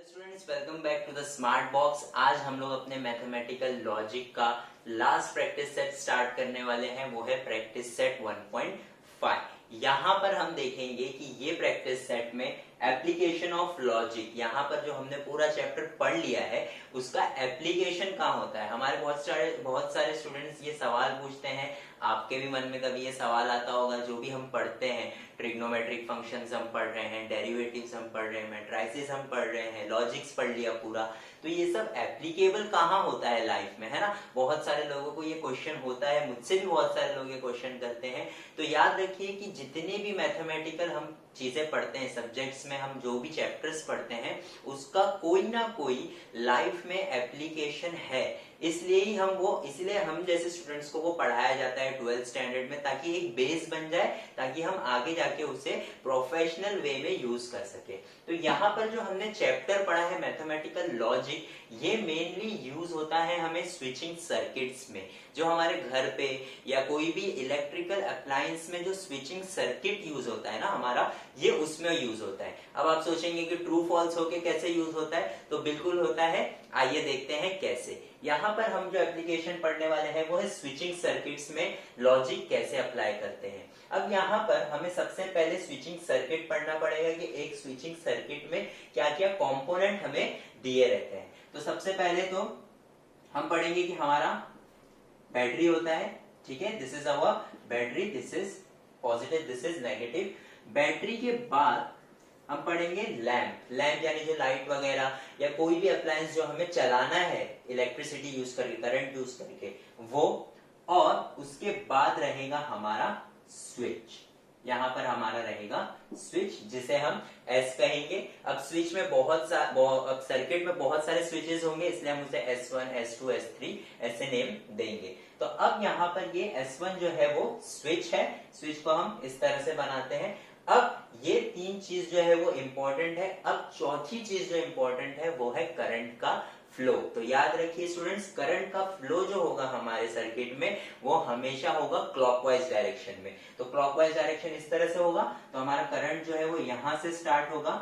Students, welcome back to the smart box. आज हम लोग अपने मैथमेटिकल लॉजिक का लास्ट प्रैक्टिस सेट स्टार्ट करने वाले हैं, वो है प्रैक्टिस सेट 1.5। यहाँ पर हम देखेंगे कि ये प्रैक्टिस सेट में एप्लीकेशन ऑफ लॉजिक, यहाँ पर जो हमने पूरा चैप्टर पढ़ लिया है उसका एप्लीकेशन कहाँ होता है। हमारे बहुत सारे स्टूडेंट्स ये सवाल पूछते हैं, आपके भी मन में कभी ये सवाल आता होगा। जो भी हम पढ़ते हैं, ट्रिग्नोमेट्रिक फंक्शंस हम पढ़ रहे हैं, डेरिवेटिव्स हम पढ़ रहे हैं, मैट्राइसेस हम पढ़ रहे हैं, लॉजिक्स पढ़ लिया पूरा, तो ये सब एप्लीकेबल कहाँ होता है लाइफ में, है ना। बहुत सारे लोगों को ये क्वेश्चन होता है, मुझसे भी बहुत सारे लोग ये क्वेश्चन करते हैं। तो याद रखिए कि जितने भी मैथमेटिकल हम चीजें पढ़ते हैं, सब्जेक्ट्स में हम जो भी चैप्टर्स पढ़ते हैं, उसका कोई ना कोई लाइफ में एप्लीकेशन है। इसलिए हम जैसे स्टूडेंट्स को वो पढ़ाया जाता है 12th स्टैंडर्ड में, ताकि एक बेस बन जाए, ताकि हम आगे जाके उसे प्रोफेशनल वे में यूज कर सके। तो यहाँ पर जो हमने चैप्टर पढ़ा है मैथमेटिकल लॉजिक, ये मेनली यूज होता है हमें स्विचिंग सर्किट्स में। जो हमारे घर पे या कोई भी इलेक्ट्रिकल अप्लायंस में जो स्विचिंग सर्किट यूज होता है ना हमारा, ये उसमें यूज होता है। अब आप सोचेंगे कि ट्रू फॉल्स होके कैसे यूज होता है, तो बिल्कुल होता है। आइए देखते हैं कैसे। यहाँ पर हम जो एप्लीकेशन पढ़ने वाले हैं वो है स्विचिंग सर्किट्स में लॉजिक कैसे अप्लाई करते हैं। अब यहाँ पर हमें सबसे पहले स्विचिंग सर्किट पढ़ना पड़ेगा कि एक स्विचिंग सर्किट में क्या क्या कंपोनेंट हमें दिए रहते हैं। तो सबसे पहले तो हम पढ़ेंगे कि हमारा बैटरी होता है, ठीक है, this is our battery, this is positive, this is negative. Battery के बाद हम पढ़ेंगे लैंप यानी जो लाइट वगैरह या कोई भी अप्लायंस जो हमें चलाना है इलेक्ट्रिसिटी यूज करके, करंट यूज करके, वो। और उसके बाद रहेगा हमारा स्विच। यहाँ पर हमारा रहेगा स्विच, जिसे हम एस कहेंगे। अब स्विच में अब सर्किट में बहुत सारे स्विचेस होंगे, इसलिए हम उसे S1, S2, S3 ऐसे नेम देंगे। तो अब यहाँ पर ये S1 जो है वो स्विच है, स्विच को हम इस तरह से बनाते हैं। अब ये तीन चीज जो है वो इंपॉर्टेंट है। अब चौथी चीज जो इंपॉर्टेंट है वो है करंट का फ्लो। तो याद रखिए स्टूडेंट्स, करंट का फ्लो जो होगा हमारे सर्किट में वो हमेशा होगा क्लॉकवाइज डायरेक्शन में। तो क्लॉकवाइज डायरेक्शन इस तरह से होगा, तो हमारा करंट जो है वो यहां से स्टार्ट होगा,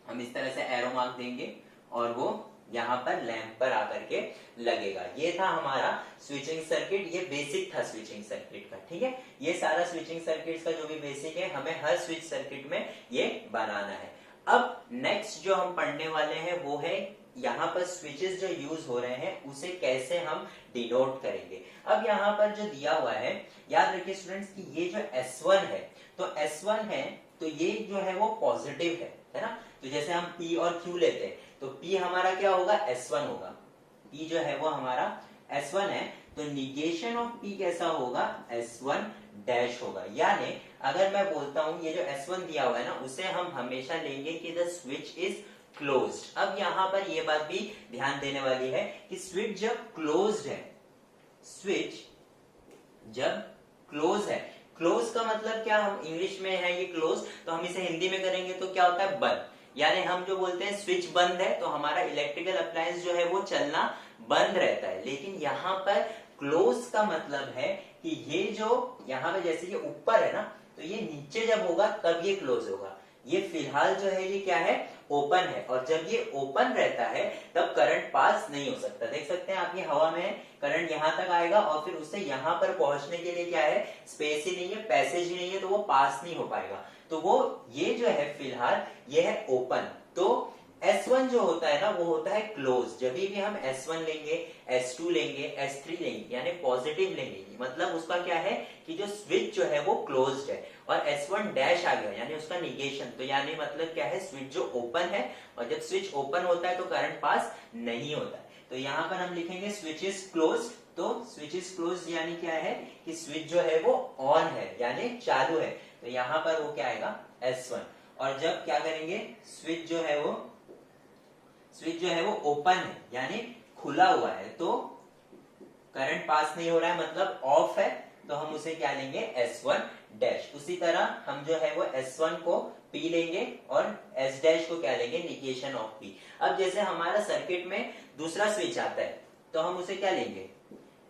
हम इस तरह से एरो मार्क देंगे और वो यहाँ पर लैंप पर आकर के लगेगा। ये था हमारा स्विचिंग सर्किट, ये बेसिक था स्विचिंग सर्किट का, ठीक है। ये सारा स्विचिंग सर्किट का जो भी बेसिक है, हमें हर स्विच सर्किट में ये बनाना है। अब नेक्स्ट जो हम पढ़ने वाले हैं वो है यहाँ पर स्विचेस जो यूज हो रहे हैं उसे कैसे हम डिनोट करेंगे। अब यहाँ पर जो दिया हुआ है, याद रखिए स्टूडेंट्स कि ये जो S1 है, तो S1 है तो ये जो है वो पॉजिटिव है ना। तो जैसे हम P और Q लेते हैं, तो P हमारा क्या होगा, S1 होगा। P जो है वो हमारा S1 है, तो निगेशन ऑफ P कैसा होगा, S1 डैश होगा। यानी अगर मैं बोलता हूं ये जो S1 दिया हुआ है ना, उसे हम हमेशा लेंगे कि द स्विच इज क्लोज्ड। अब यहाँ पर ये बात भी ध्यान देने वाली है कि स्विच जब क्लोज्ड है, स्विच जब क्लोज है, क्लोज का मतलब क्या, हम इंग्लिश में है ये क्लोज, तो हम इसे हिंदी में करेंगे तो क्या होता है, बंद। यानी हम जो बोलते हैं स्विच बंद है, तो हमारा इलेक्ट्रिकल अप्लायंस जो है वो चलना बंद रहता है। लेकिन यहाँ पर क्लोज का मतलब है कि ये जो यहाँ पे जैसे ये ऊपर है ना, तो ये नीचे जब होगा तब ये क्लोज होगा। ये फिलहाल जो है ये क्या है, ओपन है, और जब ये ओपन रहता है तब करंट पास नहीं हो सकता। देख सकते हैं आप, ये हवा में करंट यहाँ तक आएगा और फिर उसे यहाँ पर पहुंचने के लिए क्या है, स्पेस ही नहीं है, पैसेज ही नहीं है, तो वो पास नहीं हो पाएगा। तो वो ये जो है फिलहाल ये है ओपन। तो S1 जो होता है ना वो होता है क्लोज। जब भी हम S1 लेंगे, S2 लेंगे, S3 लेंगे, यानी पॉजिटिव लेंगे, मतलब उसका क्या है कि जो स्विच जो है वो क्लोज्ड है, और S1 डैश आ गया यानी उसका निगेशन। तो यानी मतलब क्या है, स्विच जो ओपन है, और जब स्विच ओपन होता है तो करंट पास नहीं होता है। तो यहाँ पर हम लिखेंगे स्विच इज क्लोज। तो स्विच इज क्लोज यानी क्या है कि स्विच जो है वो ऑन है यानी चालू है, तो यहाँ पर वो क्या आएगा, S1। और जब क्या करेंगे, स्विच जो है वो ओपन है यानी खुला हुआ है, तो करंट पास नहीं हो रहा है, मतलब ऑफ है, तो हम उसे क्या लेंगे, S1 डैश। उसी तरह हम जो है वो S1 को P लेंगे और S डैश को क्या लेंगे, निगेशन ऑफ P। अब जैसे हमारा सर्किट में दूसरा स्विच आता है, तो हम उसे क्या लेंगे,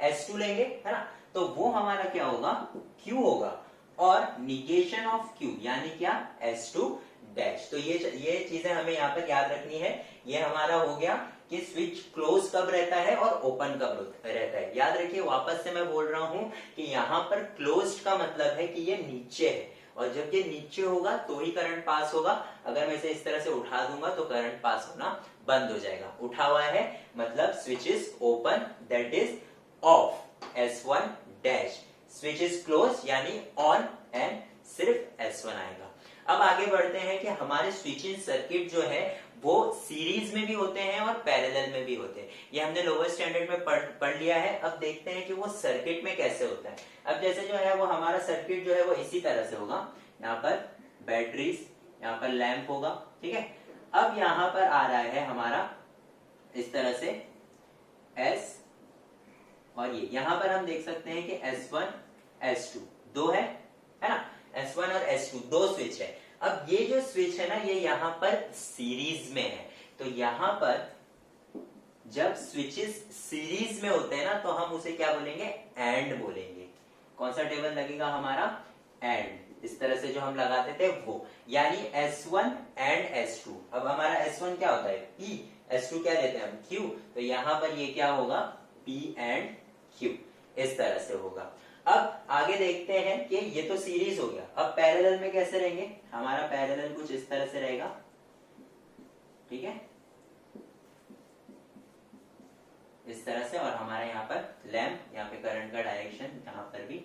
S2 लेंगे, है ना। तो वो हमारा क्या होगा, Q होगा, और निगेशन ऑफ Q यानी क्या, S2 डैश। तो ये चीजें हमें यहाँ पर याद रखनी है। ये हमारा हो गया कि स्विच क्लोज कब रहता है और ओपन कब रहता है। याद रखिए, वापस से मैं बोल रहा हूं कि यहाँ पर क्लोज्ड का मतलब है कि ये नीचे है, और जब ये नीचे होगा तो ही करंट पास होगा। अगर मैं इसे इस तरह से उठा दूंगा तो करंट पास होना बंद हो जाएगा। उठा हुआ है मतलब switch is open, that is of, S1 dash. Switch is close यानी ऑन एंड सिर्फ S1 आएगा। अब आगे बढ़ते हैं कि हमारे स्विचिंग सर्किट जो है वो सीरीज में भी होते हैं और पैरेलल में भी होते हैं। ये हमने लोअर स्टैंडर्ड में पढ़ लिया है। अब देखते हैं कि वो सर्किट में कैसे होता है। अब जैसे जो है वो हमारा सर्किट जो है वो इसी तरह से होगा। यहाँ पर बैटरीज, यहाँ पर लैंप होगा, ठीक है। अब यहाँ पर आ रहा है हमारा इस तरह से S, और ये यहाँ पर हम देख सकते हैं कि S1 S2 दो है ना, S1 और S2 दो स्विच है। अब ये जो स्विच है ना ये यहाँ पर सीरीज में है। तो यहाँ पर जब स्विचेस सीरीज में होते हैं ना तो हम उसे क्या बोलेंगे, एंड बोलेंगे। कौन सा टेबल लगेगा हमारा, एंड। इस तरह से जो हम लगाते थे वो, यानी S1 एंड S2। अब हमारा S1 क्या होता है P, S2 क्या लेते हैं हम Q। तो यहाँ पर ये क्या होगा, P एंड Q, इस तरह से होगा। अब आगे देखते हैं कि ये तो सीरीज हो गया। अब पैरेलल में कैसे रहेंगे, हमारा पैरेलल कुछ इस तरह से रहेगा, ठीक है, इस तरह से। और हमारे यहाँ पर लैंप, यहाँ पे करंट का डायरेक्शन, यहाँ पर भी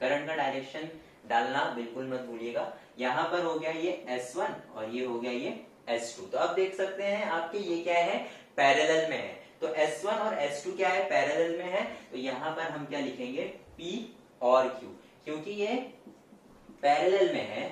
करंट का डायरेक्शन डालना बिल्कुल मत भूलिएगा। यहाँ पर हो गया ये S1 और ये हो गया ये S2। तो अब देख सकते हैं आपके ये क्या है, पैरेलल में है। तो S1 और S2 क्या है, पैरेलल में है। तो यहाँ पर हम क्या लिखेंगे, P और Q। क्योंकि ये पैरेलल में है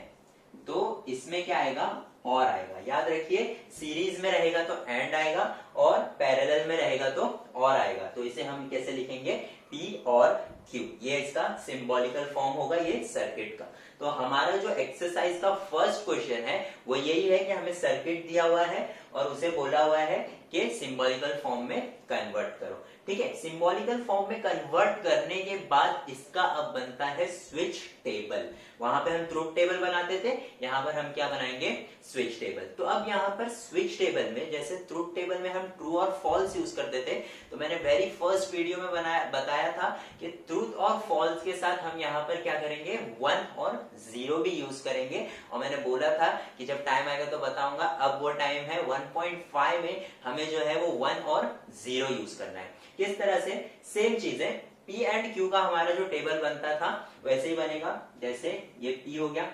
तो इसमें क्या आएगा, और आएगा। याद रखिए, सीरीज में रहेगा तो एंड आएगा और पैरेलल में रहेगा तो और आएगा। तो इसे हम कैसे लिखेंगे, P और Q। ये इसका सिंबॉलिकल फॉर्म होगा ये सर्किट का। तो हमारा जो एक्सरसाइज का फर्स्ट क्वेश्चन है वो यही है कि हमें सर्किट दिया हुआ है और उसे बोला हुआ है कि सिंबॉलिकल फॉर्म में कन्वर्ट करो, ठीक है। सिंबॉलिकल फॉर्म में कन्वर्ट करने के बाद इसका अब बनता है स्विच टेबल। वहां पे हम ट्रूथ टेबल बनाते थे, यहाँ पर हम क्या बनाएंगे, स्विच टेबल। तो अब यहाँ पर स्विच टेबल में, जैसे ट्रूथ टेबल में हम ट्रू और फॉल्स यूज करते थे, तो मैंने वेरी फर्स्ट वीडियो में बताया था कि ट्रूथ और फॉल्स के साथ हम यहाँ पर क्या करेंगे, 1 और 0 भी यूज करेंगे। और मैंने बोला था कि जब टाइम आएगा तो बताऊंगा। अब वो टाइम है 1.5 में हमें जो है वो 1 और 0 यूज करना है। किस तरह से, सेम चीजें P एंड Q का हमारा जो टेबल बनता था वैसे ही बनेगा। जैसे ये P हो गया,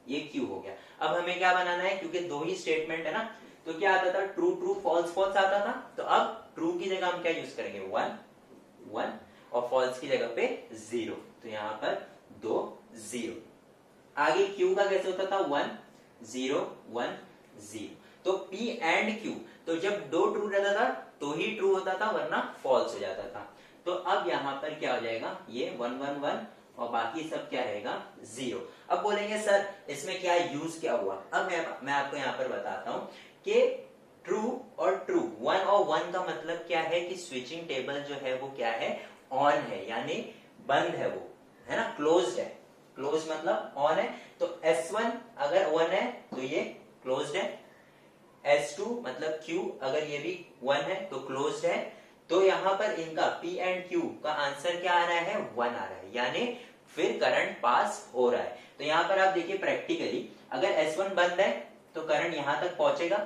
ये Q हो गया। अब हमें क्या बनाना है, क्योंकि दो ही स्टेटमेंट है ना, तो क्या आता था, ट्रू ट्रू फॉल्स फॉल्स आता था। तो अब ट्रू की जगह हम क्या यूज करेंगे, 1 1, और फॉल्स की जगह पे 0। तो यहाँ पर 2 0। आगे Q का कैसे होता था, 1 0 1 0। तो P एंड Q, तो जब दो ट्रू रहता था तो ही ट्रू होता था, वरना फॉल्स हो जाता था। तो अब यहाँ पर क्या हो जाएगा, ये 1 1 1 और बाकी सब क्या रहेगा, 0। अब बोलेंगे सर इसमें क्या यूज क्या हुआ। अब मैं आपको यहाँ पर बताता हूँ कि ट्रू और ट्रू, 1 और 1 का मतलब क्या है कि स्विचिंग टेबल जो है वो क्या है, ऑन है, यानी बंद है, वो है ना, क्लोज्ड है। क्लोज मतलब ऑन है। तो S1 अगर 1 है तो ये क्लोज्ड है। S2 मतलब Q अगर ये भी 1 है तो क्लोज्ड है। तो यहाँ पर इनका P एंड Q का आंसर क्या आ रहा है, 1 आ रहा है, यानी फिर करंट पास हो रहा है। तो यहाँ पर आप देखिए प्रैक्टिकली, अगर S1 बंद है तो करंट यहाँ तक पहुंचेगा,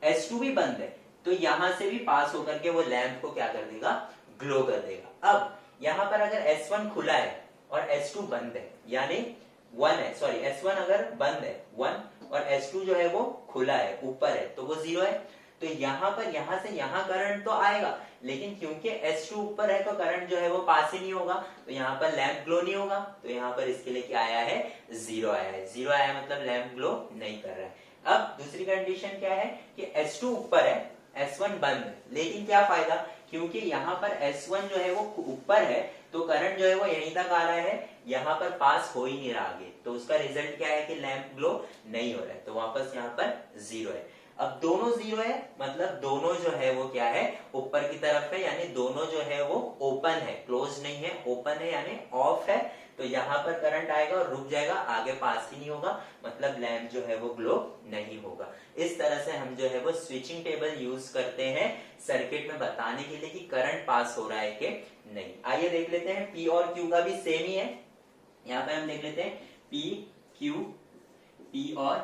S2 भी बंद है तो यहां से भी पास होकर के वो लैंप को क्या कर देगा, ग्लो कर देगा। अब यहाँ पर अगर S1 खुला है और S2 बंद है, यानी 1 है, सॉरी S1 अगर बंद है 1 और S2 जो है वो खुला है, ऊपर है, तो वो 0 है। तो यहाँ पर यहाँ से यहाँ करंट तो आएगा, लेकिन क्योंकि S2 ऊपर है तो करंट जो है वो पास ही नहीं होगा, तो यहाँ पर लैंप ग्लो नहीं होगा। तो यहाँ पर इसके लिए क्या आया है, 0 आया है। 0 आया मतलब लैंप ग्लो नहीं कर रहा है। अब दूसरी कंडीशन क्या है कि S2 ऊपर है, S1 बंद है, लेकिन क्या फायदा, क्योंकि यहाँ पर S1 जो है वो ऊपर है तो करंट जो है वो यहीं तक आ रहा है, यहाँ पर पास हो ही नहीं रहा आगे। तो उसका रिजल्ट क्या है कि लैंप ग्लो नहीं हो रहा है, तो वापस यहाँ पर 0 है। अब दोनों 0 है मतलब दोनों जो है वो क्या है, ऊपर की तरफ है, यानी दोनों जो है वो ओपन है, क्लोज नहीं है, ओपन है यानी ऑफ है। तो यहाँ पर करंट आएगा और रुक जाएगा, आगे पास ही नहीं होगा, मतलब लैंप जो है वो ग्लो नहीं होगा। इस तरह से हम जो है वो स्विचिंग टेबल यूज करते हैं सर्किट में बताने के लिए कि करंट पास हो रहा है कि नहीं। आइए देख लेते हैं, पी और क्यू का भी सेम ही है। यहाँ पे हम देख लेते हैं पी क्यू, पी और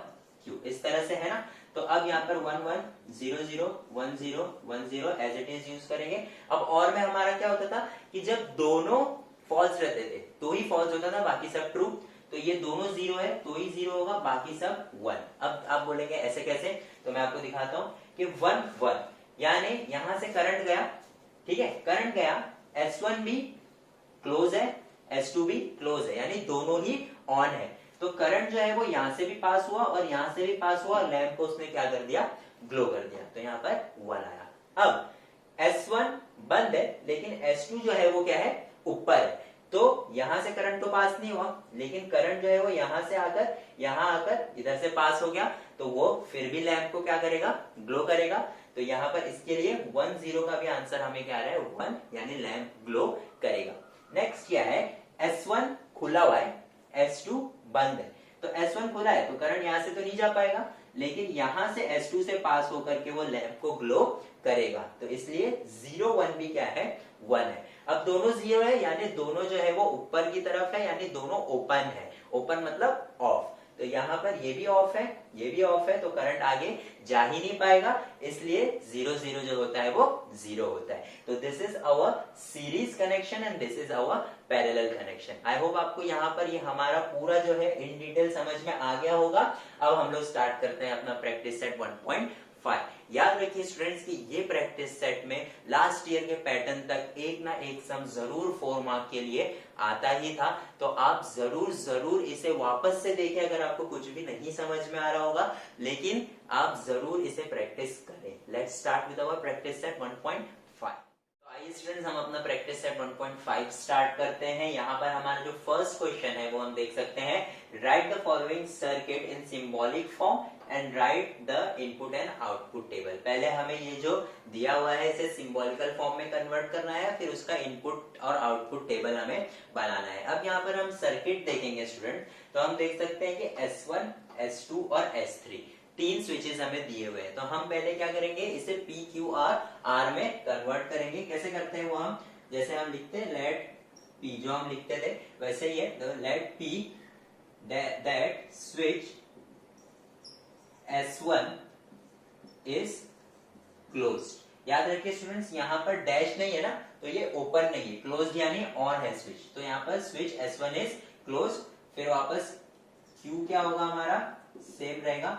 क्यू इस तरह से है ना। तो अब यहाँ पर 1 1 0 0 1 0 1 0 एज इट इज यूज करेंगे। अब और में हमारा क्या होता था कि जब दोनों फॉल्स रहते थे तो ही फॉल्स होता था, बाकी सब ट्रू। तो ये दोनों जीरो है तो ही जीरो होगा, बाकी सब 1। अब आप बोलेंगे ऐसे कैसे, तो मैं आपको दिखाता हूं कि 1 1 यानी यहां से करंट गया, ठीक है, करंट गया, S1 भी क्लोज है, S2 भी क्लोज है, यानी दोनों ही ऑन है। तो करंट जो है वो यहां से भी पास हुआ और यहां से भी पास हुआ, और लैंप को उसने क्या कर दिया, ग्लो कर दिया। तो यहाँ पर 1 आया। अब S1 बंद है लेकिन S2 जो है वो क्या है, ऊपर है। तो यहां से करंट तो पास नहीं हुआ, लेकिन करंट जो है वो यहां से आकर यहां आकर इधर से पास हो गया, तो वो फिर भी लैंप को क्या करेगा, ग्लो करेगा। तो यहाँ पर इसके लिए 1 0 का भी आंसर हमें क्या आ रहा है, 1, यानी लैंप ग्लो करेगा। नेक्स्ट क्या है, S1 खुला हुआ है, S2 बंद है। तो S1 खुला है तो करंट यहां से तो नहीं जा पाएगा, लेकिन यहां से S2 से पास होकर के वो लैंप को ग्लो करेगा। तो इसलिए 0 1 भी क्या है, 1 है। अब दोनों 0 है यानी दोनों जो है वो ऊपर की तरफ है, यानी दोनों ओपन है। ओपन मतलब ऑफ। तो यहाँ पर ये भी ऑफ है, ये भी ऑफ है, तो करंट आगे जा ही नहीं पाएगा, इसलिए 0 0 जो होता है वो 0 होता है। तो this is our series connection and this is our parallel connection. I hope आपको यहाँ पर ये हमारा पूरा जो है इन डिटेल समझ में आ गया होगा। अब हम लोग स्टार्ट करते हैं अपना प्रैक्टिस सेट 1.5। याद रखिए स्टूडेंट्स कि ये प्रैक्टिस सेट में लास्ट ईयर के पैटर्न तक एक ना एक सम जरूर 4 मार्क के लिए आता ही था। तो आप जरूर इसे वापस से देखें अगर आपको कुछ भी नहीं समझ में आ रहा होगा, लेकिन आप जरूर इसे प्रैक्टिस करें। Let's start with our practice set 1.5। आइए स्टूडेंट्स हम अपना प्रैक्टिस सेट 1.5 स्टार्ट करते हैं। यहाँ पर हमारा जो फर्स्ट क्वेश्चन है वो हम देख सकते हैं, right the following circuit in symbolic form and right the input and output table. पहले हमें ये जो दिया हुआ है इसे सिंबॉलिकल फॉर्म में कन्वर्ट करना है, फिर उसका इनपुट और आउटपुट टेबल हमें बनाना है। अब यहाँ पर हम सर्किट देखेंगे स्टूडेंट, तो हम देख सकते हैं कि S1, S2 और S3 तीन स्विचेस हमें दिए हुए हैं। तो हम पहले क्या करेंगे, इसे PQR में कन्वर्ट करेंगे। कैसे करते हैं वो हम, जैसे हम लिखते हैं लेट P, जो हम लिखते थे वैसे ही है, let P that switch S1 is closed. याद रखिए स्टूडेंट्स यहाँ पर डैश नहीं है ना, तो ये ओपन नहीं है, क्लोज्ड यानी ऑन है स्विच। तो यहाँ पर स्विच S1 इज क्लोज्ड। फिर वापस Q क्या होगा हमारा, सेम रहेगा,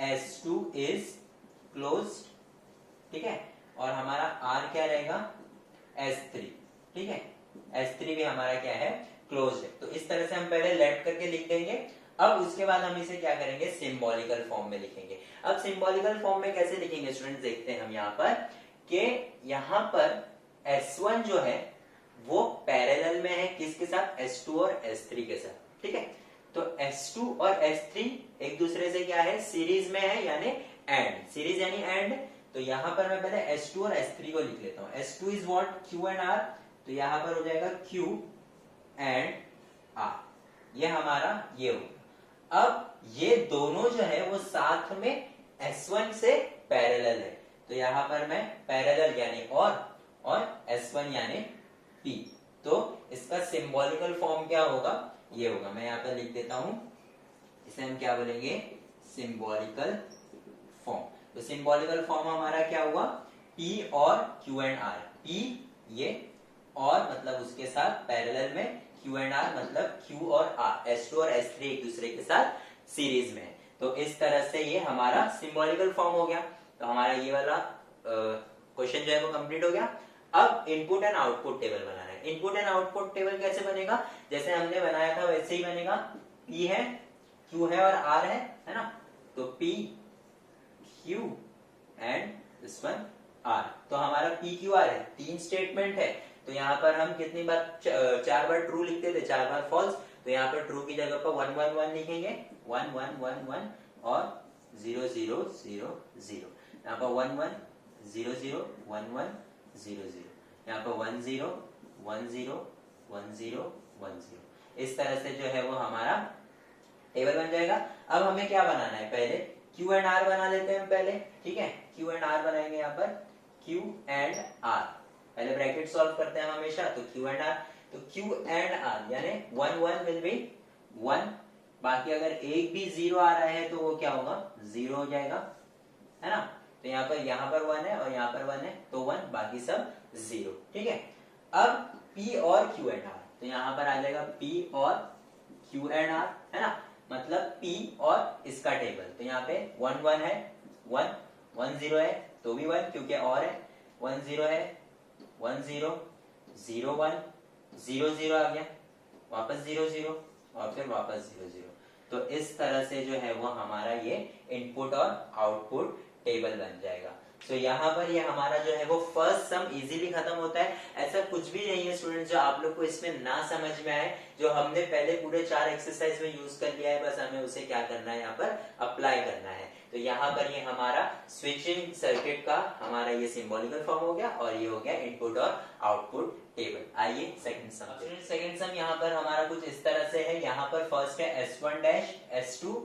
S2 इज क्लोज्ड, ठीक है। और हमारा R क्या रहेगा, S3, ठीक है, S3 भी हमारा क्या है, क्लोज्ड है। तो इस तरह से हम पहले लेट करके लिख देंगे। अब उसके बाद हम इसे क्या करेंगे, सिंबॉलिकल फॉर्म में लिखेंगे। अब सिंबॉलिकल फॉर्म में कैसे लिखेंगे स्टूडेंट्स, देखते हैं हम यहाँ पर कि यहाँ पर S1 जो है वो पैरेलल में है किसके साथ, S2 और S3 के साथ, ठीक है। तो S2 और S3 एक दूसरे से क्या है, सीरीज में है, यानी एंड, सीरीज यानी एंड। तो यहाँ पर मैं पहले S2 और S3 को लिख लेता हूँ। S2 is what, Q and R, तो यहाँ पर हो जाएगा Q एंड R, ये हमारा ये होगा। अब ये दोनों जो है वो साथ में S1 से पैरेलल है, तो यहाँ पर मैं पैरेलल यानी और S1 यानी P। तो इसका सिंबॉलिकल फॉर्म क्या होगा, ये होगा, मैं यहाँ पर लिख देता हूं, इसे हम क्या बोलेंगे, सिंबॉलिकल फॉर्म। तो सिंबॉलिकल फॉर्म हमारा क्या हुआ, P और Q एंड R। P ये, और मतलब उसके साथ पैरेलल में, Q एंड R मतलब Q और R, S2 और S3 एक दूसरे के साथ सीरीज में है। तो इस तरह से ये हमारा सिंबॉलिकल फॉर्म हो गया। तो हमारा ये वाला क्वेश्चन जो है वो कंप्लीट हो गया। अब इनपुट एंड आउटपुट टेबल बनाना है। इनपुट एंड आउटपुट टेबल कैसे बनेगा, जैसे हमने बनाया था वैसे ही बनेगा। P है, Q है और R है ना। तो P Q and this one R। तो हमारा PQR है, तीन स्टेटमेंट है। तो यहाँ पर हम कितनी बार, 4 बार ट्रू लिखते थे, 4 बार फॉल्स। तो यहाँ पर ट्रू की जगह पर 1 1 1 लिखेंगे, 1 1 1 1 और 0 0 0 0। यहाँ पर 1 1 0 0 1 1 0 0, यहाँ पर 1 0 1 0 1 0 1 0। इस तरह से जो है वो हमारा टेबल बन जाएगा। अब हमें क्या बनाना है, पहले क्यू एंड आर बना लेते हैं हम पहले, ठीक है। क्यू एंड आर बनाएंगे यहाँ पर, क्यू एंड आर, पहले ब्रैकेट सॉल्व करते हैं हमेशा, तो क्यू एंड आर, तो क्यू एंड आर यानी 1 1 विल बी 1, बाकी अगर एक भी जीरो आ रहा है तो वो क्या होगा, जीरो हो जाएगा, है ना। तो यहाँ पर 1 है और यहाँ पर 1 है तो 1, बाकी सब जीरो, ठीक है। अब P और Q एंड R, तो यहाँ पर आ जाएगा P और Q एंड R, है ना, मतलब P और इसका टेबल, तो यहाँ पे 1 1 है, 1 1 0 है तो भी 1 क्योंकि और है, 1 0 है, 1 0 0 1 0 0 आ गया, वापस 0 0 और फिर वापस 0 0। तो इस तरह से जो है वो हमारा ये इनपुट और आउटपुट टेबल बन जाएगा। तो यहाँ पर ये हमारा जो है वो फर्स्ट सम इजीली खत्म होता है। ऐसा कुछ भी नहीं है स्टूडेंट जो आप लोग को इसमें ना समझ में आए, जो हमने पहले पूरे 4 एक्सरसाइज में यूज कर लिया है, बस हमें उसे क्या करना है, यहाँ पर अप्लाई करना है। तो यहाँ पर ये हमारा स्विचिंग सर्किट का हमारा ये सिंबॉलिकल फॉर्म हो गया और ये हो गया इनपुट और आउटपुट टेबल। आइए सेकंड सम, सेकंड सम यहाँ पर हमारा कुछ इस तरह से है। यहाँ पर फर्स्ट है S1 डैश, S2,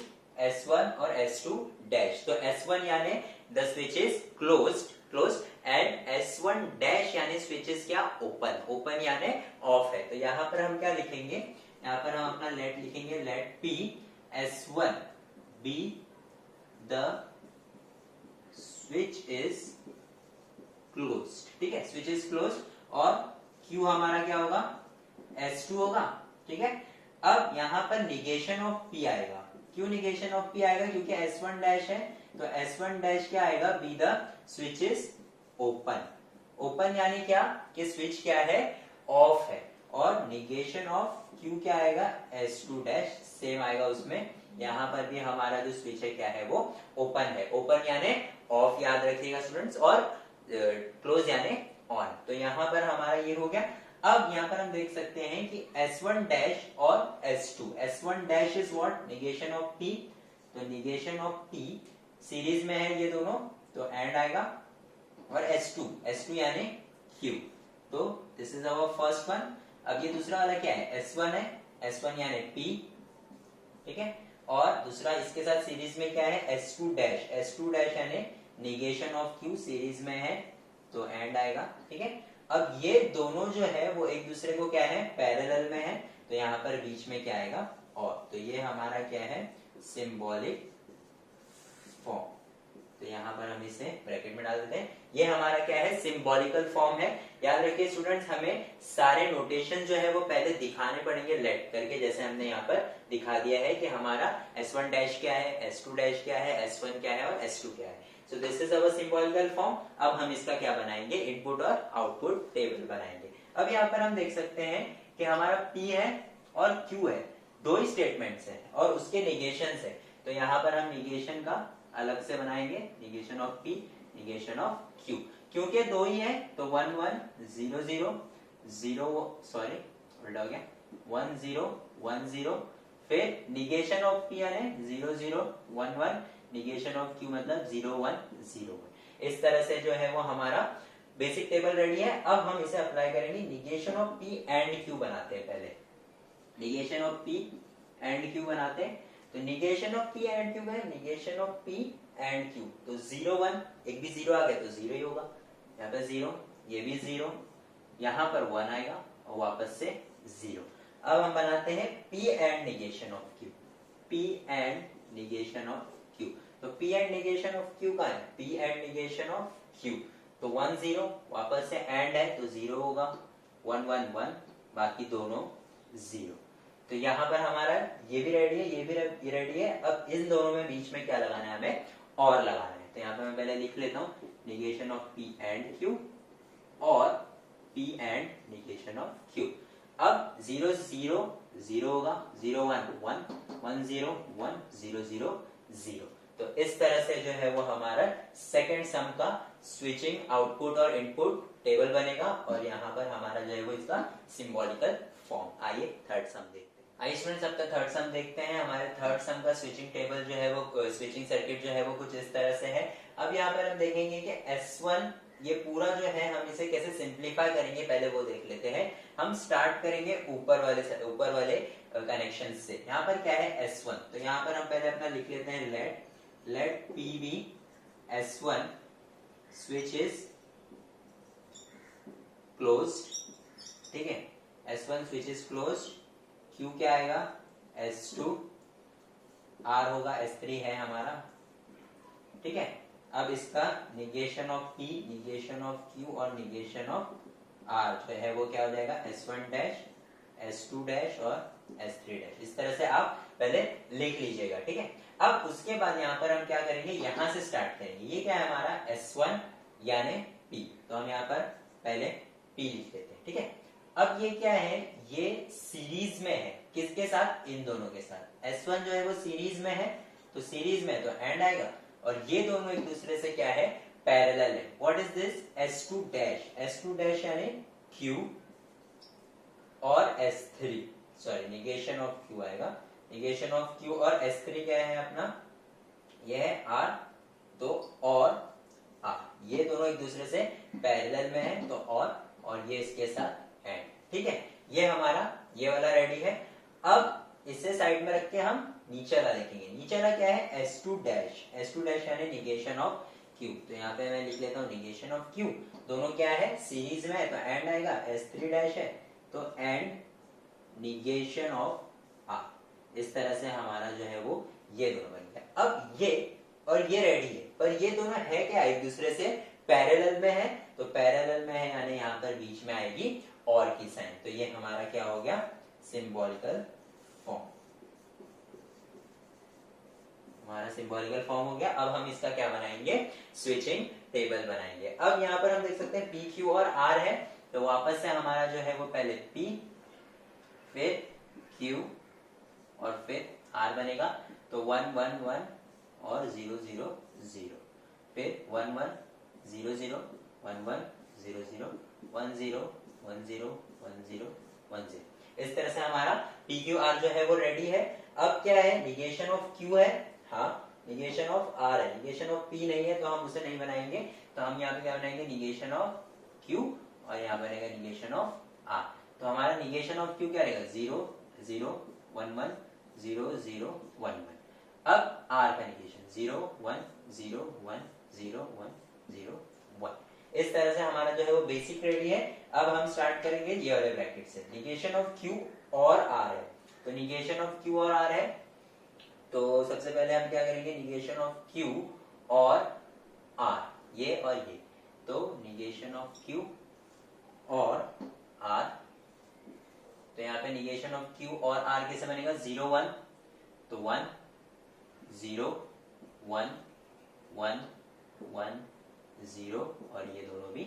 S1 और S2 डैश। तो S1 यानी the switch is closed and S1 dash यानी switch is क्या, open यानी off है। तो यहाँ पर हम क्या लिखेंगे, यहाँ पर हम अपना let लिखेंगे, let P S1 be the switch is closed, ठीक है, switch is closed, और Q हमारा क्या होगा, S2 होगा, ठीक है। अब यहाँ पर निगेशन ऑफ P आएगा, क्यों निगेशन ऑफ P आएगा, क्योंकि S1 डैश है, तो S1 डैश क्या आएगा, be the switch is open यानी क्या, कि स्विच क्या है, ऑफ है, और निगेशन ऑफ Q क्या आएगा, S2 डैश सेम आएगा उसमें। यहाँ पर भी हमारा जो स्विच है क्या है, वो ओपन है, ओपन यानी ऑफ याद रखिएगा स्टूडेंट्स, और क्लोज यानी ऑन। तो यहाँ पर हमारा ये हो गया। अब यहाँ पर हम देख सकते हैं कि S1 डैश और S2, S1 dash is what, negation of P, तो निगेशन ऑफ P सीरीज में है ये दोनों, तो एंड आएगा, और S2 यानी Q, तो this is our first one. अब ये दूसरा वाला क्या है, S1 है, S1 यानी P, ठीक है, और दूसरा इसके साथ सीरीज में क्या है, S2 डैश, S2 डैश यानी निगेशन ऑफ Q सीरीज में है, तो एंड आएगा, ठीक है। अब ये दोनों जो है वो एक दूसरे को क्या है, पैरेलल में है, तो यहाँ पर बीच में क्या आएगा, और, तो ये हमारा क्या है, सिंबॉलिक फॉर्म। तो यहाँ पर हम इसे ब्रैकेट में डाल देते हैं, ये हमारा क्या है, सिंबॉलिकल फॉर्म है। याद रखिए स्टूडेंट्स, हमें सारे नोटेशन जो है वो पहले दिखाने पड़ेंगे लेट करके, जैसे हमने यहाँ पर दिखा दिया है कि हमारा S1 डैश क्या है, S2 डैश क्या है, S1 क्या है और S2 क्या है। So this is our symbolical form. अब हम इसका क्या बनाएंगे, इनपुट और आउटपुट टेबल बनाएंगे। अब यहाँ पर हम देख सकते हैं कि हमारा P है और Q है, दो ही स्टेटमेंट्स हैं और उसके निगेशंस है। तो यहाँ पर हम निगेशन का अलग से बनाएंगे, negation of P, negation of Q, क्योंकि दो ही है, तो 1 1 0 0 0, सॉरी उल्टा हो गया, 1 0 1 0, फिर निगेशन ऑफ P यानी 0 0 1 1, निगेशन ऑफ Q मतलब 0 1 0 1। इस तरह से जो है वो हमारा बेसिक टेबल रेडी है। अब हम इसे अप्लाई करेंगे, negation of P and Q बनाते हैं पहले, negation of P and Q बनाते हैं। तो negation of P and Q है, negation of P and Q, तो 0 1, एक भी 0 आ गया तो 0 ही होगा, यहाँ पर 0, ये भी 0, यहाँ पर 1 आएगा और वापस से 0। अब हम बनाते हैं P and negation of Q, P and negation of Q। तो P and negation of Q का है, P and negation of Q, तो 1 0, वापस से एंड है तो 0 होगा, 1 1 1, बाकी दोनों 0। तो यहाँ पर हमारा ये भी रेडी है, ये भी रेडी है। अब इन दोनों में बीच में क्या लगाना है, हमें और लगाना है। तो यहाँ पे मैं पहले लिख लेता हूँ, negation of P and Q और P and negation of Q। अब 0 0 0 होगा, 0 1 1 1 0 1 0 0 0। तो इस तरह से जो है वो हमारा सेकंड सम का स्विचिंग आउटपुट और इनपुट टेबल बनेगा, और यहाँ पर हमारा जो है वो इसका सिंबॉलिकल फॉर्म। आइए थर्ड सम देखते हैं। आइए स्टूडेंट्स, अब तक थर्ड सम देखते हैं। हमारे थर्ड सम का स्विचिंग टेबल जो है वो, स्विचिंग सर्किट जो है वो कुछ इस तरह से है। अब यहाँ पर हम देखेंगे कि S1 ये पूरा जो है हम इसे कैसे सिंप्लीफाई करेंगे पहले वो देख लेते हैं। हम स्टार्ट करेंगे ऊपर वाले कनेक्शन से। यहाँ पर क्या है S1, तो यहाँ पर हम पहले अपना लिख लेते हैं let P be S1 switch is closed, ठीक है, S1 switch is closed, Q क्या आएगा S2, R होगा S3 है हमारा, ठीक है। अब इसका negation of P, negation of Q और निगेशन ऑफ R जो है वो क्या हो जाएगा S1 डैश, S2 डैश और S3 डैश। इस तरह से आप पहले लिख लीजिएगा, ठीक है। अब उसके बाद यहाँ पर हम क्या करेंगे, यहाँ से स्टार्ट करेंगे। ये क्या है हमारा S1 यानी P, तो हम यहाँ पर पहले P लिख लेते हैं, ठीक है। अब ये क्या है, ये सीरीज में है, किसके साथ, इन दोनों के साथ। S1 जो है वो सीरीज में है, तो सीरीज में तो एंड आएगा, और ये दोनों एक दूसरे से क्या है, पैरेलल है। What is this, S2 dash, S2 dash यानी Q और S3, sorry negation of Q आएगा, निगेशन ऑफ Q और S3 क्या है अपना, ये है R, तो और R, ये दोनों एक दूसरे से पैरेलल में है, तो और ये इसके साथ एंड, ठीक है। ये हमारा ये वाला रेडी है। अब इसे साइड में रख के हम नीचे वाला लिखेंगे। नीचे वाला क्या है S2 डैश, S2 डैश यानी निगेशन ऑफ Q, तो यहाँ पे मैं लिख लेता हूँ निगेशन ऑफ Q। दोनों क्या है, सीरीज में है, तो एंड आएगा, S3 डैश है तो एंड निगेशन ऑफ R। इस तरह से हमारा जो है वो ये दोनों बन गया। अब ये और ये रेडी है, पर ये दोनों है क्या, एक दूसरे से पैरेलल में है, तो पैरेलल में है यानी यहाँ पर बीच में आएगी और की साइन, तो ये हमारा क्या हो गया, सिंबॉलिकल फॉर्म, हमारा सिंबॉलिकल फॉर्म हो गया। अब हम इसका क्या बनाएंगे, स्विचिंग टेबल बनाएंगे। अब यहाँ पर हम देख सकते हैं P, Q और R है, तो वापस से हमारा जो है वो पहले P, फिर Q और फिर R बनेगा, तो 1 1 1 और 0 0 0, फिर 1 1 0 0 1 1 0 0 1 0 1 0 1 0 1 0। इस तरह से हमारा PQR जो है वो रेडी है। अब क्या है, निगेशन ऑफ Q है, हाँ, निगेशन ऑफ R है, निगेशन ऑफ P नहीं है तो हम उसे नहीं बनाएंगे, तो हम यहाँ पे क्या बनाएंगे, निगेशन ऑफ Q और यहाँ बनेगा निगेशन ऑफ R। तो हमारा निगेशन ऑफ Q क्या रहेगा, 0 0 1 1 0 0 1 1। अब R का निगेशन 0 1 0 1 0 1 0 1। इस तरह से हमारा जो है वो बेसिक रेडी है। अब हम स्टार्ट करेंगे ये वाले ब्रैकेट से। निगेशन ऑफ Q और R है, तो निगेशन ऑफ Q और R है, तो सबसे पहले हम क्या करेंगे, निगेशन ऑफ Q और R, ये और ये, तो निगेशन ऑफ Q और R, तो यहाँ पे निगेशन ऑफ Q और R कैसे बनेगा, 0 1, तो 1 0 1 1 1 0 और ये दोनों भी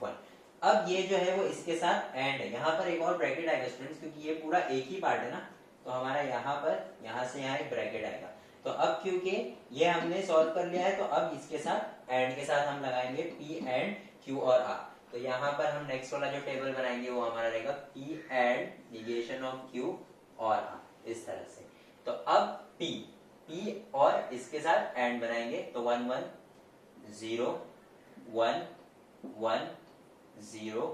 1। अब ये जो है वो इसके साथ एंड है। यहाँ पर एक और ब्रैकेट आएगा स्टूडेंट्स, क्योंकि ये पूरा एक ही पार्ट है ना, तो हमारा यहाँ पर यहाँ से यहाँ एक ब्रैकेट आएगा। तो अब क्योंकि ये हमने सॉल्व कर लिया है, तो अब इसके साथ एंड के साथ हम लगाएंगे P एंड Q और R। तो यहाँ पर हम नेक्स्ट वाला जो टेबल बनाएंगे वो हमारा रहेगा P and negation of Q और R, इस तरह से। तो अब P और इसके साथ एंड बनाएंगे, तो 1 1 0 1 1 0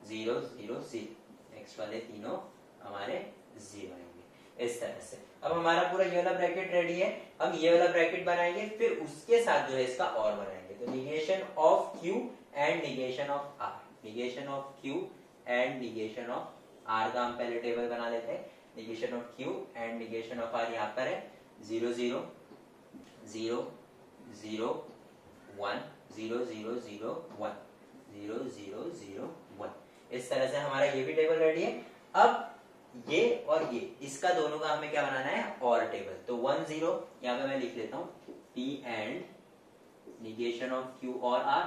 0 0 0, नेक्स्ट वाले तीनों हमारे 0 आएंगे, इस तरह से। अब हमारा पूरा ये वाला ब्रैकेट रेडी है। हम ये वाला ब्रैकेट बनाएंगे, फिर उसके साथ जो है इसका और बनाएंगे, तो negation of Q and negation of R, negation of Q and negation of R का हम पहले टेबल बना लेते हैं। Negation of Q and negation of R यहाँ पर है, 0 0 0 0 1 0 0 0 1 0 0 0 1। इस तरह से हमारा ये भी टेबल रेडी है। अब ये और ये, इसका दोनों का हमें क्या बनाना है, और टेबल। तो 1 0 यहाँ पे मैं लिख लेता हूँ P and negation of Q और R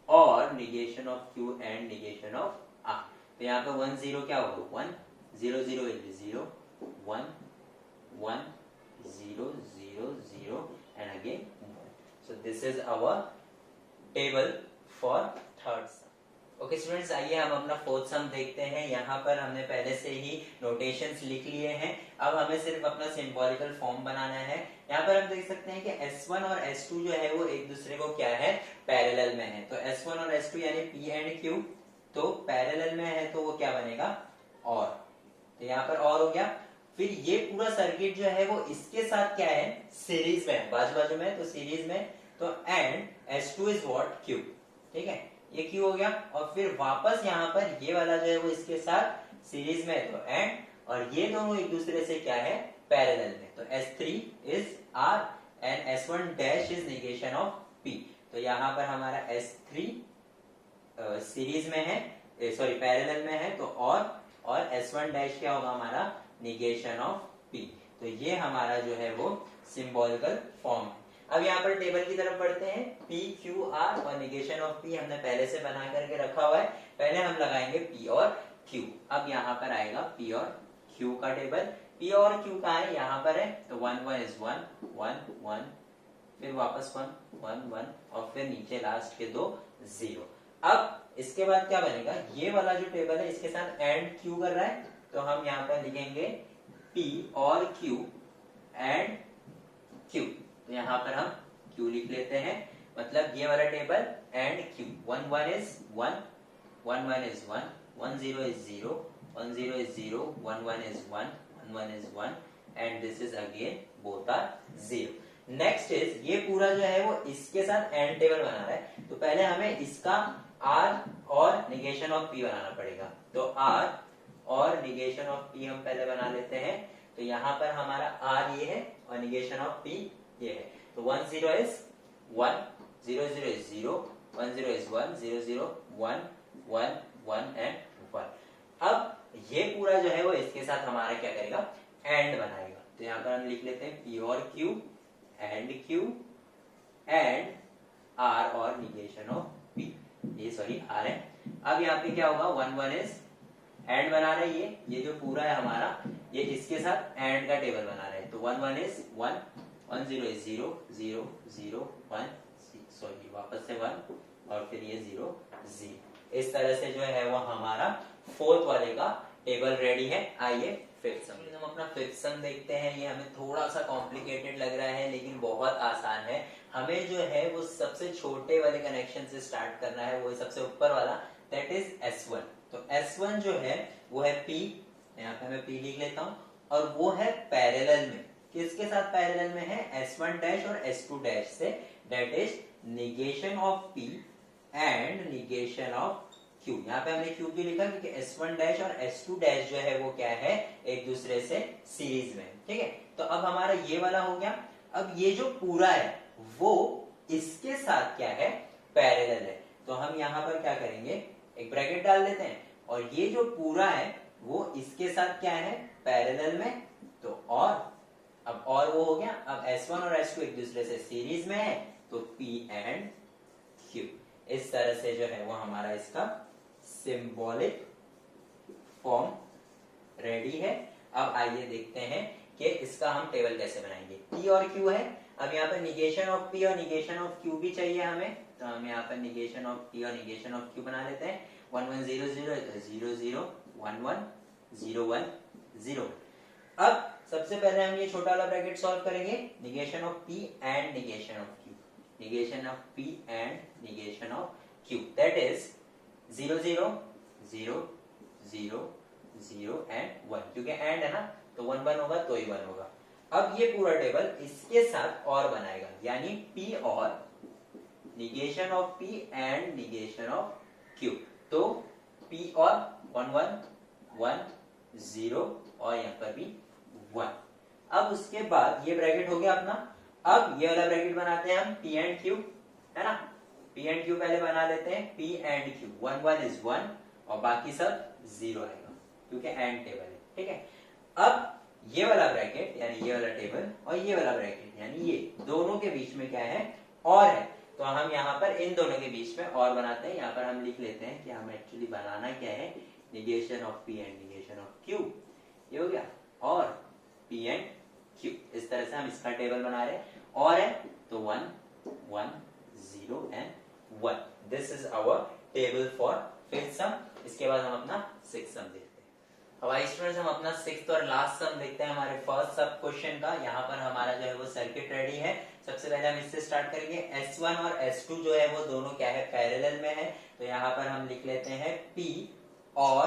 और negation of Q and negation of R। तो यहाँ पे 1 0 क्या होगा, 1 0 0 0 1 1 0 0 0 and again 1। So this is our table for third sum. Okay students, आइए हम अपना फोर्थ सम देखते हैं। यहाँ पर हमने पहले से ही नोटेशंस लिख लिए हैं, अब हमें सिर्फ अपना सिंबॉलिकल फॉर्म बनाना है। यहाँ पर हम देख सकते हैं कि S1 और S2 जो है वो एक दूसरे को क्या है, पैरेलल में है। तो S1 और S2 यानी P एंड Q तो पैरेलल में है, तो वो क्या बनेगा, और। तो यहाँ पर और हो गया। फिर ये पूरा सर्किट जो है वो इसके साथ क्या है, सीरीज में है, बाजू बाजू में, तो सीरीज में। तो and S2 is what, Q। ठीक है, ये Q हो गया। और फिर वापस यहाँ पर ये वाला जो है वो इसके साथ सीरीज में है, तो एंड, और ये दोनों एक दूसरे से क्या है, पैरेलल में। तो S3 is R and S1 dash is negation of P। तो यहाँ पर हमारा S3 सीरीज में है, सॉरी पैरेलल में है, तो और S1 डैश क्या होगा हमारा, निगेशन ऑफ P। तो ये हमारा जो है वो सिंबॉलिकल फॉर्म है। अब यहाँ पर टेबल की तरफ बढ़ते हैं। P Q R और निगेशन ऑफ P हमने पहले से बना करके रखा हुआ है। पहले हम लगाएंगे P और Q। अब यहाँ पर आएगा P और Q का टेबल। P और Q कहाँ है, यहाँ पर है, तो 1 1 इज 1 1 1, फिर वापस 1 1 1, और फिर नीचे लास्ट के दो 0। अब इसके बाद क्या बनेगा, ये वाला जो टेबल है इसके साथ एंड Q कर रहा है, तो हम यहाँ पर लिखेंगे P और Q एंड Q। तो यहाँ पर हम Q लिख लेते हैं, मतलब ये वाला table and Q। 1 1 is 1 1 1 is 1 1 0 is 0 1 0 is 0 1 1 is 1 1 1 is 1, and this is again both are 0। Next is ये पूरा जो है वो इसके साथ एंड टेबल बना रहा है, तो पहले हमें इसका R और निगेशन ऑफ P बनाना पड़ेगा। तो R और निगेशन ऑफ P हम पहले बना लेते हैं। तो यहाँ पर हमारा R ये है और निगेशन ऑफ P ये है। तो 1 0 इज 1 0 0 इज 0 1 0 इज 1 0 0 1 1 1 एंड 1। अब ये पूरा जो है वो इसके साथ हमारा क्या करेगा, एंड बनाएगा। तो यहाँ पर हम लिख लेते हैं P और Q and Q and R और निगेशन ऑफ P। ये सॉरी R है। अब यहाँ पे क्या होगा, 1 1 इज एंड बना रहा है, ये जो पूरा है हमारा ये इसके साथ एंड का टेबल बना रहा है। तो 1 1 इज 1 1 0 इज 0 0 0 1, सॉरी वापस से 1, और फिर ये 0 0। इस तरह से जो है वो हमारा फोर्थ वाले का टेबल रेडी है। आइए फिफ्थ सम, हम अपना फिफ्थ सम देखते हैं। ये हमें थोड़ा सा कॉम्प्लिकेटेड लग रहा है लेकिन बहुत आसान है। हमें जो है वो सबसे छोटे वाले कनेक्शन से स्टार्ट करना है, वो है सबसे ऊपर वाला, दैट इज S1। तो S1 जो है वो है P, यहाँ पे मैं P लिख लेता हूँ, और वो है पैरेलल में। किसके साथ पैरेलल में है, S1 डैश और S2 डैश से, that is negation of P and negation of Q। यहाँ पे हमने Q क्यों लिखा, क्योंकि S1 डैश और S2 डैश जो है वो क्या है, एक दूसरे से सीरीज में। ठीक है, तो अब हमारा ये वाला हो गया। अब ये जो पूरा है वो इसके साथ क्या है, पैरेलल है। तो हम यहाँ पर क्या करेंगे, एक ब्रैकेट डाल देते हैं, और ये जो पूरा है वो इसके साथ क्या है, पैरेलल में। तो अब और वो हो गया। अब S1 और S2 एक दूसरे से सीरीज में है, तो P एंड Q। इस तरह से जो है वो हमारा इसका सिंबॉलिक फॉर्म रेडी है। अब आइए देखते हैं कि इसका हम टेबल कैसे बनाएंगे। P और Q है। अब यहाँ पर निगेशन ऑफ P और निगेशन ऑफ Q भी चाहिए हमें, तो हम यहाँ पर निगेशन ऑफ P और निगेशन ऑफ Q बना लेते हैं। 1 1 0 0 0 0 1 1 0 1 0। अब सबसे पहले हम ये छोटा वाला ब्रैकेट सॉल्व करेंगे, negation of P and negation of Q, negation of P and negation of Q, that is 0 0 0 0 0 and 1, क्योंकि एंड है ना, तो 1 1 होगा तो ही 1 होगा। अब ये पूरा टेबल इसके साथ और बनाएगा, यानी P और negation of P and negation of Q। तो P और 1 1 1 0 और यहाँ पर भी 1। अब उसके बाद ये ब्रैकेट हो गया अपना। अब ये वाला ब्रैकेट बनाते हैं हम P एंड Q, है ना। P एंड Q पहले बना लेते हैं। P एंड Q 1 1 इज 1 और बाकी सब 0 आएगा, क्योंकि एंड टेबल है। ठीक है, अब ये वाला ब्रैकेट यानी ये वाला टेबल और ये वाला ब्रैकेट यानी ये दोनों के बीच में क्या है, और है। तो हम यहाँ पर इन दोनों के बीच में और बनाते हैं। यहाँ पर हम लिख लेते हैं कि हम एक्चुअली बनाना क्या है, negation of P and negation of Q। ये हो गया, और P एंड Q। इस तरह से हम इसका टेबल बना रहे हैं, और है तो 1 1 0 and 1। This is our table for 5th sum, इसके बाद हम अपना 6th सम देखते हैं। हमारे स्टूडेंट्स हम अपना 6th और लास्ट सम देखते हैं हमारे फर्स्ट सब क्वेश्चन का। यहाँ पर हमारा जो है वो सर्किट रेडी है। सबसे पहले हम इससे स्टार्ट करेंगे। S1 और S2 जो है वो दोनों क्या है, पैरेलल में है। तो यहाँ पर हम लिख लेते हैं P और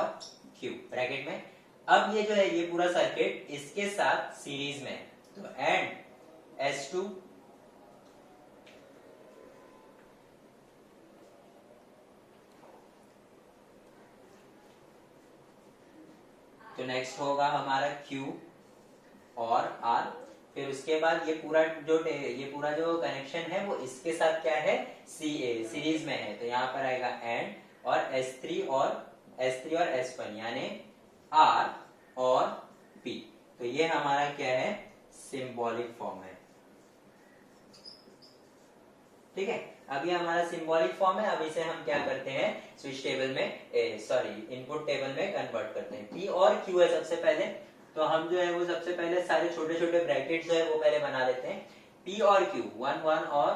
Q ब्रैकेट में। अब ये जो है ये पूरा सर्किट इसके साथ सीरीज में है, तो एंड S2 तो नेक्स्ट होगा हमारा Q और R। फिर उसके बाद ये पूरा जो कनेक्शन है वो इसके साथ क्या है, सीरीज में है। तो यहाँ पर आएगा एंड और S3 और S1 यानी R और P। तो ये हमारा क्या है, सिंबॉलिक फॉर्म है। ठीक है, अब ये हमारा सिंबॉलिक फॉर्म है। अब इसे हम क्या करते हैं, स्विच टेबल में इनपुट टेबल में कन्वर्ट करते हैं। P और Q है सबसे पहले, तो हम जो है वो सबसे पहले सारे छोटे छोटे ब्रैकेट्स जो है वो पहले बना लेते हैं। P और Q 1 1 और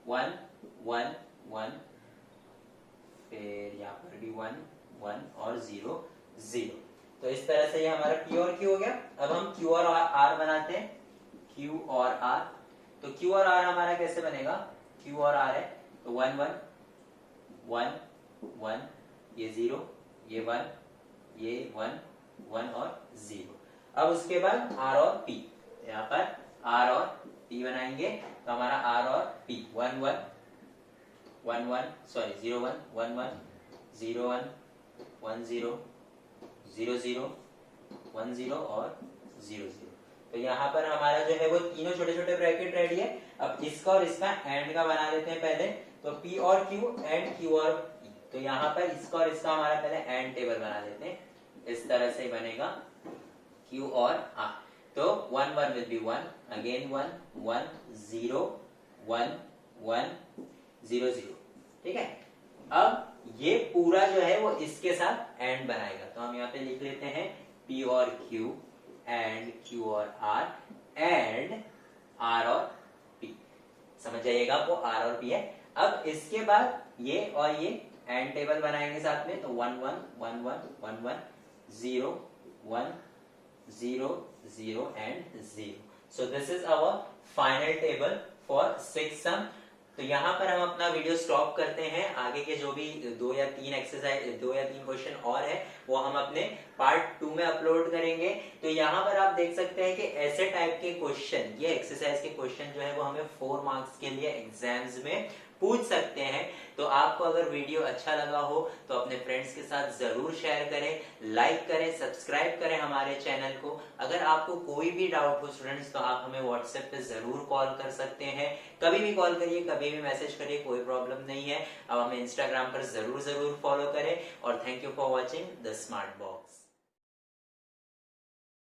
1 1 1, फिर यहाँ पर भी 1 1 और 0 0। तो इस तरह से ये हमारा P और Q हो गया। अब हम Q और R बनाते हैं। Q और R, तो Q और R हमारा कैसे बनेगा, Q और R है तो 1 1 1 1, ये 0 ये 1 ये 1 1 और 0। अब उसके बाद R और P, यहाँ पर R और P बनाएंगे। तो हमारा R और P 1 1 1 1 सॉरी 0 1 1 1 0 1 1 0 0 0 1 0 और 0 0। तो यहाँ पर हमारा जो है वो तीनों छोटे छोटे ब्रैकेट रेडी है। अब इसका और इसका एंड का बना लेते हैं पहले। तो P और Q एंड Q और P, तो यहाँ पर इसका और इसका हमारा पहले एंड टेबल बना लेते हैं। इस तरह से बनेगा Q और R। तो 1 1 will be 1, again 1 1 0 1 1 0 0। ठीक है, अब ये पूरा जो है वो इसके साथ एंड बनाएगा। तो हम यहाँ पे लिख लेते हैं P और Q एंड Q और R एंड R और P। समझ जाइएगा, वो R और P है। अब इसके बाद ये और ये एंड टेबल बनाएंगे साथ में। तो 1 1 1 1 1 1 0 1 0 0 and 0। So this is our final table for 6th sum। तो यहाँ पर हम अपना वीडियो स्टॉप करते हैं। आगे के जो भी 2 या 3 क्वेश्चन और है वो हम अपने पार्ट 2 में अपलोड करेंगे। तो यहाँ पर आप देख सकते हैं कि ऐसे टाइप के क्वेश्चन, ये एक्सरसाइज के क्वेश्चन जो है वो हमें 4 मार्क्स के लिए एग्जाम्स में पूछ सकते हैं। तो आपको अगर वीडियो अच्छा लगा हो तो अपने फ्रेंड्स के साथ जरूर शेयर करें, लाइक करें, सब्सक्राइब करें हमारे चैनल को। अगर आपको कोई भी डाउट हो स्टूडेंट्स, तो आप हमें व्हाट्सएप पे जरूर कॉल कर सकते हैं। कभी भी कॉल करिए, कभी भी मैसेज करिए, कोई प्रॉब्लम नहीं है। अब हमें इंस्टाग्राम पर जरूर फॉलो करें। और thank you for watching the smart box.